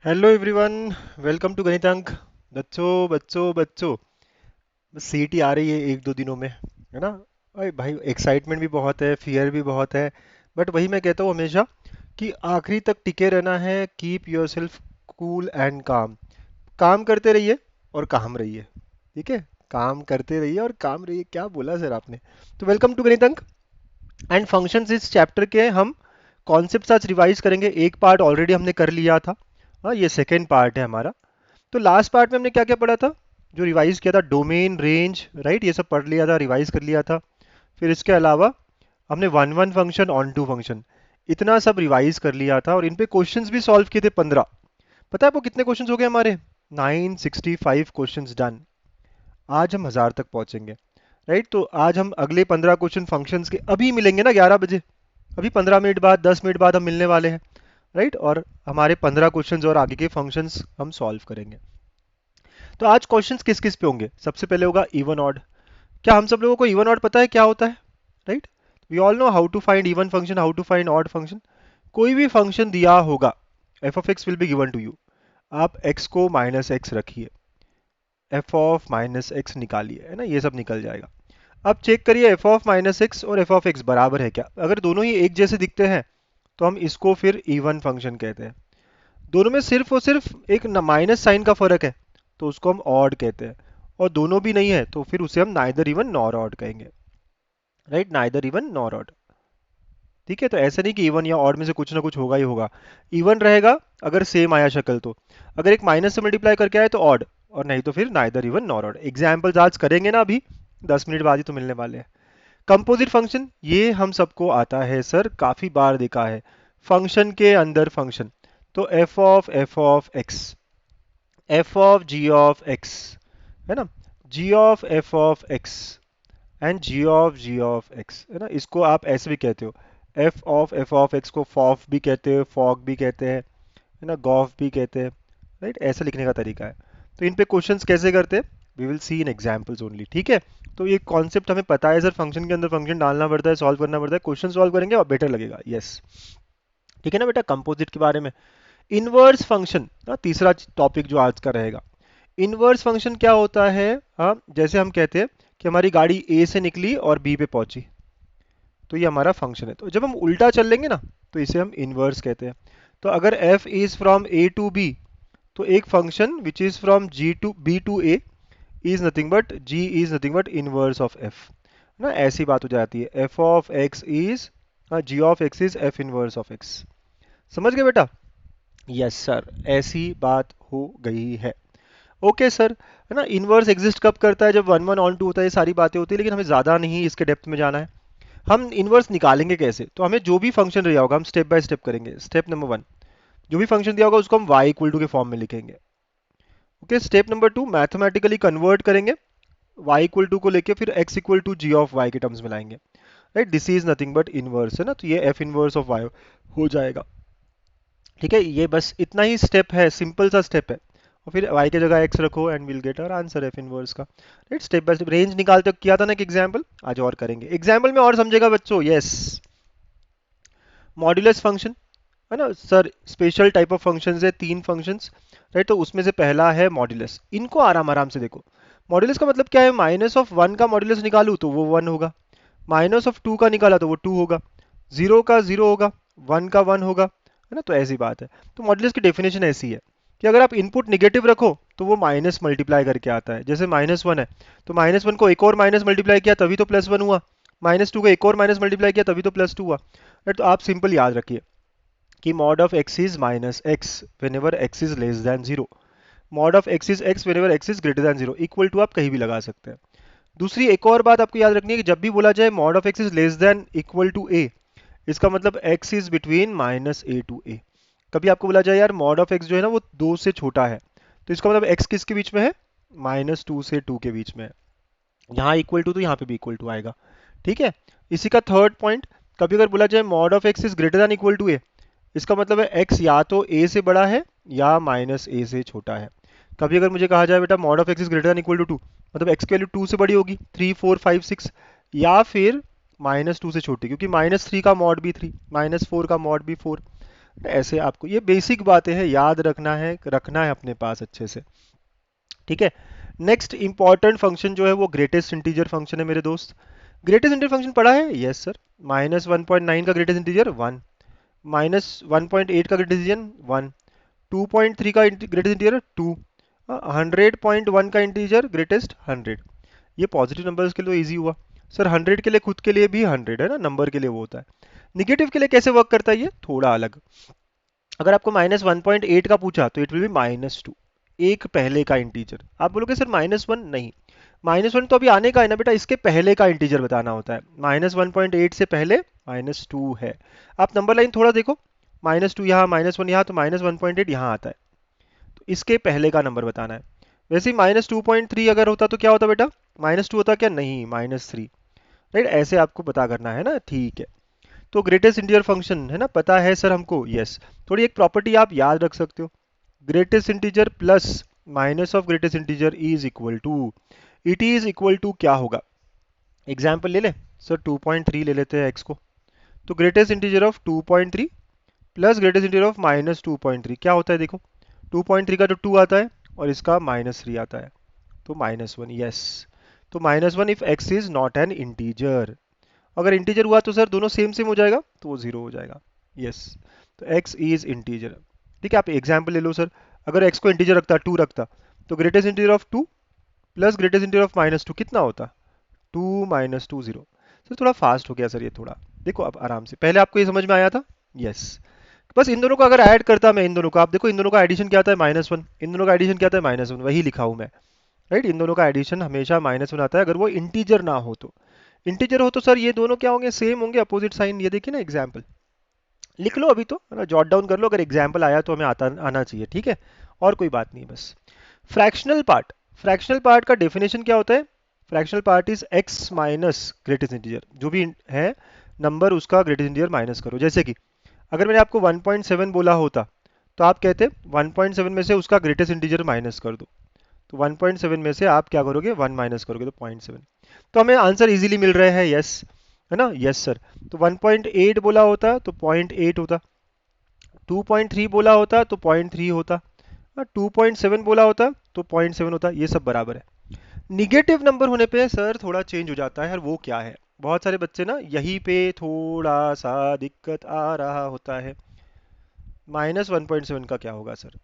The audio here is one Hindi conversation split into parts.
Hello everyone. वेलकम टू गणित अंक। बच्चों बच्चों बच्चों, बस सीटी आ रही है एक दो दिनों में, है ना। अरे भाई, एक्साइटमेंट भी बहुत है, फियर भी बहुत है। बट वही मैं कहता हूँ हमेशा कि आखिरी तक टिके रहना है। Keep your self cool and काम। काम करते रहिए और काम रहिए। ठीक है। काम करते रहिए और काम रहिए, क्या बोला सर आपने। तो वेलकम टू गणित अंक एंड फंक्शंस। इस चैप्टर के हम कॉन्सेप्ट्स आज रिवाइज करेंगे। एक पार्ट ऑलरेडी हमने कर लिया था। हाँ, ये सेकेंड पार्ट है हमारा। तो लास्ट पार्ट में हमने क्या क्या पढ़ा था, जो रिवाइज किया था? डोमेन, रेंज, राइट, ये सब पढ़ लिया था, रिवाइज कर लिया था। फिर इसके अलावा हमने one one function, onto function, इतना सब रिवाइज कर लिया था और इन पे क्वेश्चंस भी सॉल्व किए थे 15। पता है आपको कितने क्वेश्चंस हो गए हमारे? 965 क्वेश्चंस डन। आज हम 1000 तक पहुंचेंगे। राइट, तो आज हम अगले 15 क्वेश्चन फंक्शंस के अभी मिलेंगे ना 11 बजे। अभी 15 मिनट बाद, 10 मिनट बाद हम मिलने वाले हैं। राइट, और हमारे 15 क्वेश्चंस और आगे के फंक्शंस हम सॉल्व करेंगे। तो आज क्वेश्चंस किस किस पे होंगे? सबसे पहले होगा इवन ऑड। क्या हम सब लोगों को इवन ऑड पता है क्या होता है? Right, we all know how to find even function, how to find odd function. कोई भी फंक्शन दिया होगा, F of X will be given to you. आप एक्स को माइनस एक्स रखिए, एफ ऑफ माइनस एक्स निकालिए, है ना, ये सब निकल जाएगा। अब चेक करिए एफ ऑफ माइनस एक्स और एफ ऑफ एक्स बराबर है क्या। अगर दोनों ही एक जैसे दिखते हैं तो हम इसको फिर इवन फंक्शन कहते हैं। दोनों में सिर्फ और सिर्फ एक माइनस साइन का फर्क है तो उसको हम ऑड कहते हैं। और दोनों भी नहीं है तो फिर उसे हम नाइदर इवन नॉर ऑड कहेंगे। Right, neither even nor odd. ठीक है, तो ऐसा नहीं कि इवन या ऑड में से कुछ ना कुछ होगा ही होगा। इवन रहेगा अगर सेम आया शक्ल तो। अगर एक माइनस से मल्टीप्लाई करके आए तो ऑड, और नहीं तो फिर neither even nor odd. Examples आज करेंगे ना, अभी 10 मिनट बाद ही तो मिलने वाले हैं। कंपोजिट फंक्शन, ये हम सबको आता है सर, काफी बार देखा है। फंक्शन के अंदर फंक्शन। तो f of x, f of g of x, है ना, g of f of x and g of x, है ना। इसको आप ऐसे भी कहते हो, एफ ऑफ एक्स को फॉफ भी कहते हैं, फॉग भी कहते हैं, है ना, गॉफ भी कहते हैं। राइट, ऐसे लिखने का तरीका है। तो इन पे क्वेश्चंस कैसे करते हैं, we will see in examples only. ठीक है, तो ये कॉन्सेप्ट हमें पता है सर, फंक्शन के अंदर फंक्शन डालना पड़ता है, सॉल्व करना पड़ता है, क्वेश्चन सॉल्व करेंगे और बेटर लगेगा। यस, ठीक है ना बेटा। कंपोजिट के बारे में, इनवर्स फंक्शन, तीसरा टॉपिक जो आज का रहेगा। इनवर्स फंक्शन क्या होता है? हाँ, जैसे हम कहते हैं कि हमारी गाड़ी ए से निकली और बी पे पहुंची, तो ये हमारा फंक्शन है। तो जब हम उल्टा चल लेंगे ना तो इसे हम इनवर्स कहते हैं। तो अगर f is from a to b, तो एक function which is from g to b to a is nothing but g is nothing but inverse of f, ना। ऐसी बात हो जाती है, f of x is, g of x is f inverse of x। समझ गए बेटा? यस सर, ऐसी बात हो गई है। ओके सर, है ना। इनवर्स एग्जिस्ट कब करता है? जब वन वन ऑन टू होता है, ये सारी बातें होती है, लेकिन हमें ज़्यादा नहीं इसके डेप्थ में जाना है। हम इनवर्स निकालेंगे कैसे? तो हमें जो भी फंक्शन दिया होगा हम स्टेप बाय स्टेप करेंगे। स्टेप नंबर 1, जो भी फंक्शन दिया होगा उसको हम y इक्वल टू के फॉर्म में लिखेंगे। Okay, step number 2, mathematically convert करेंगे, y इक्वल टू को लेके फिर x equal to G of y के टर्म्स में लाएंगे। Right, this is nothing but inverse, है ना, तो ये f इनवर्स ऑफ y हो जाएगा। ठीक है, ये बस इतना ही स्टेप है, सिंपल सा स्टेप है। और फिर y की जगह x रखो and will get our answer f inverse का। Right, step by step range निकालते किया था ना एक एग्जांपल, आज और करेंगे। एग्जांपल में और समझेगा बच्चों। यस, मॉड्यूलस फंक्शन, है ना sir, special type of functions है, 3 फंक्शंस। राइट, तो उसमें से पहला है मॉड्यूलस। इनको आराम आराम से देखो। मॉड्यूलस का मतलब क्या है? माइनस ऑफ 1 का मॉड्यूलस निकालूं तो वो 1 होगा, माइनस ऑफ 2 का निकाला तो वो 2 होगा, 0 का 0 होगा, 1 का 1 होगा, है ना। तो ऐसी बात है। तो मॉड्यूलस की डेफिनेशन ऐसी है कि अगर आप इनपुट निगेटिव रखो तो वो माइनस मल्टीप्लाई करके आता है। जैसे -1 है तो -1 को एक और माइनस मल्टीप्लाई किया तभी तो +1 हुआ, -2 को एक और माइनस मल्टीप्लाई किया तभी तो +2 हुआ। राइट, तो आप सिंपल याद रखिए कि mod of x is minus X whenever X is less than 0, mod of x is x whenever X is greater than 0, equal to आप कहीं भी लगा सकते हैं। दूसरी एक और बात आपको याद रखनी है कि जब भी बोला जाए mod of x is less than equal to a, इसका मतलब x is between -a to a। कभी आपको बोला जाए यार मॉड ऑफ x जो है ना वो 2 से छोटा है, तो इसका मतलब x किसके बीच में है? -2 से 2 के बीच में है। यहाँ इक्वल टू तो यहाँ पे भी इक्वल टू आएगा। ठीक है, इसी का थर्ड पॉइंट, कभी अगर बोला जाए mod of x is greater than equal to a, इसका मतलब है x या तो a से बड़ा है या -a से छोटा है। कभी अगर मुझे कहा जाए बेटा mod of x is greater than equal to 2, मतलब x की वैल्यू 2 से बड़ी होगी, 3 4 5 6, या फिर -2 से छोटी, क्योंकि -3 का मॉड भी 3, -4 का मॉड भी 4। ऐसे आपको ये बेसिक बातें हैं, याद रखना है अपने पास अच्छे से। ठीक है। नेक्स्ट इंपॉर्टेंट फंक्शन जो है वो ग्रेटेस्ट इंटीजर फंक्शन है मेरे दोस्त। ग्रेटेस्ट इंटीजर फंक्शन पढ़ा है? Yes sir. -1.9 का ग्रेटेस्ट इंटीजर 1, -1.8 का ग्रेटेस्ट इंटीजर 1, 2.3 का ग्रेटेस्ट इंटीजर 2, 100.1 का इंटीजर ग्रेटेस्ट 100। ये पॉजिटिव नंबर्स के लिए इजी हुआ। सर 100 के लिए खुद के लिए भी 100 है ना, नंबर के लिए वो होता है। निगेटिव के लिए कैसे वर्क करता है ये थोड़ा अलग। अगर आपको -1.8 का पूछा तो इट विल बी -2, एक पहले का इंटीजर। आप बोलोगे सर -1 नहीं, -1 तो अभी आने का है ना बेटा, इसके पहले का इंटीजर बताना होता है। -1.8 से पहले -2 है। आप नंबर लाइन थोड़ा देखो, -2 यहाँ, -1 यहाँ, तो -1.8 यहाँ आता है, तो इसके पहले का नंबर बताना है। वैसे ही -2.3 अगर होता तो क्या होता बेटा, -2 होता क्या, नहीं -3। राइट, ऐसे आपको पता करना है ना, ठीक है। तो ग्रेटेस्ट इंटीजर फंक्शन है ना, पता है सर हमको, यस। थोड़ी एक प्रॉपर्टी आप याद रख सकते हो, greatest integer plus minus of greatest integer is equal to, it is equal to क्या होगा। एग्जाम्पल ले ले सर, 2.3 ले लेते हैं x को। तो greatest integer of 2.3 plus greatest integer of -2.3 क्या होता है देखो, 2.3 का तो 2 आता है और इसका -3 आता है, तो -1, यस। तो -1 if x is not an integer. अगर इंटीजर हुआ तो सर दोनों सेम सेम हो जाएगा, तो वो 0 हो जाएगा, यस। तो x इज इंटीजर। ठीक है, आप एग्जाम्पल ले लो सर, अगर x को इंटीजर रखता, 2 रखता, तो greatest integer of 2 plus greatest integer of -2 कितना होता, 2 -2 0। सर थोड़ा फास्ट हो गया सर ये थोड़ा, देखो अब आराम से, पहले आपको ये समझ में आया था, यस। बस इन दोनों को अगर ऐड करता मैं, इन दोनों का, आप देखो इन दोनों का एडिशन क्या आता है, -1, इन दोनों का एडिशन क्या आता है, -1, वही लिखा हूं मैं। राइट, इन दोनों का एडिशन हमेशा -1 आता है अगर वो इंटीजर ना हो तो। इंटीजर हो तो सर ये दोनों क्या होंगे, सेम होंगे, अपोजिट साइन। ये देखिए ना एग्जाम्पल, लिख लो अभी तो, है ना, जॉट डाउन कर लो, अगर एग्जाम्पल आया तो हमें आना चाहिए, ठीक है। और कोई बात नहीं बस। फ्रैक्शनल पार्ट, फ्रैक्शनल पार्ट का डेफिनेशन क्या होता है, fractional part is x minus greatest integer, जो भी है नंबर उसका ग्रेटेस्ट इंटीजर माइनस करो। जैसे कि अगर मैंने आपको 1.7 बोला होता, तो आप कहते 1.7 में से उसका ग्रेटेस्ट इंटीजर माइनस कर दो, तो 1.7 में से आप क्या करोगे, 1 माइनस करोगे, तो 0.7। तो हमें आंसर इजीली मिल रहा है, यस, है ना, यस सर। तो 1.8 बोला होता तो 0.8 होता, 2.3 बोला होता तो 0.3 होता, 2.7 बोला होता तो 0.7 होता, ये सब बराबर है। निगेटिव नंबर होने पे सर थोड़ा चेंज हो जाता है, और वो क्या है, बहुत सारे बच्चे ना यहीं पे थोड़ा सा दिक्कत आ रहा होता है। -1.7 का क्या होगा सर,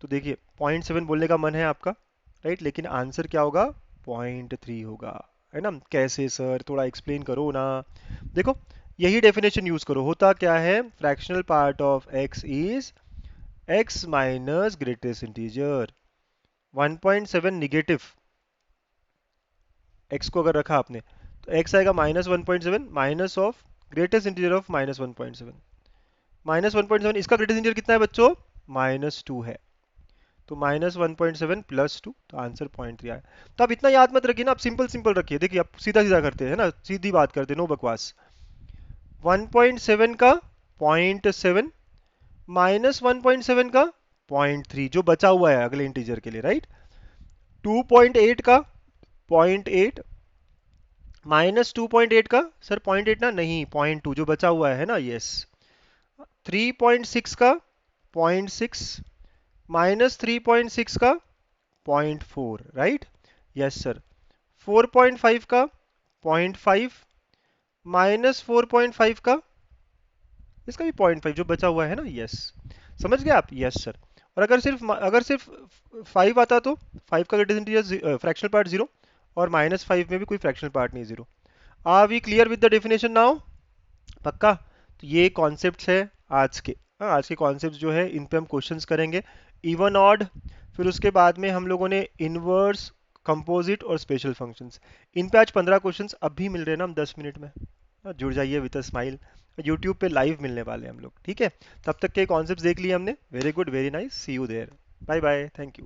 तो देखिए 0.7 बोलने का मन है आपका, राइट, लेकिन आंसर क्या होगा, 0.3 होगा, है ना। कैसे सर, थोड़ा एक्सप्लेन करो ना। देखो यही डेफिनेशन यूज करो, होता क्या है, fractional part of x is x minus greatest integer. 1.7 negative, x को अगर रखा आपने, तो x आएगा -1.7 minus of greatest integer of -1.7। -1.7 इसका ग्रेटेस्ट इंटीजर कितना है बच्चों, -2 है, तो -1.7 प्लस 2, तो आंसर 0.3 आया। तो आप इतना याद मत रखिए ना, आप सिंपल सिंपल रखिए, देखिए आप सीधा सीधा करते हैं ना, सीधी बात करते हैं, नो बकवास। 1.7 का 0.7 -1.7 का 0.3 जो बचा हुआ है अगले इंटीजर के लिए, राइट। 2.8 का 0.8 -2.8 का सर 0.8 ना, नहीं 0.2 जो बचा हुआ है ना, यस। 3.6 का 0.6 -3.6 का 0.4, राइट, यस सर। 4.5 का 0.5 -4.5 का, इसका भी 0.5 जो बचा हुआ है ना, यस। समझ गए आप, यस सर। और अगर सिर्फ 5 आता तो 5 का ग्रेटेस्ट इंटीजर फ्रैक्शनल पार्ट 0, और -5 में भी कोई फ्रैक्शनल पार्ट नहीं, 0। Are we clear with the definition now, पक्का। तो ये कॉन्सेप्ट्स है आज के, हाँ, आज के कॉन्सेप्ट्स जो है इन पे हम क्वेश्चंस करेंगे, इवन ऑड। फिर उसके बाद में हम लोगों ने इनवर्स, कंपोजिट और स्पेशल फंक्शंस, इन पे आज 15 क्वेश्चंस अब भी मिल रहे हैं ना, हम 10 मिनट में। हाँ, जुड़ जाइए विद अ स्माइल, यूट्यूब पे लाइव मिलने वाले हैं हम लोग, ठीक है। तब तक के कॉन्सेप्ट्स देख लिए हमने, very good, very nice, see you there, bye bye, thank you.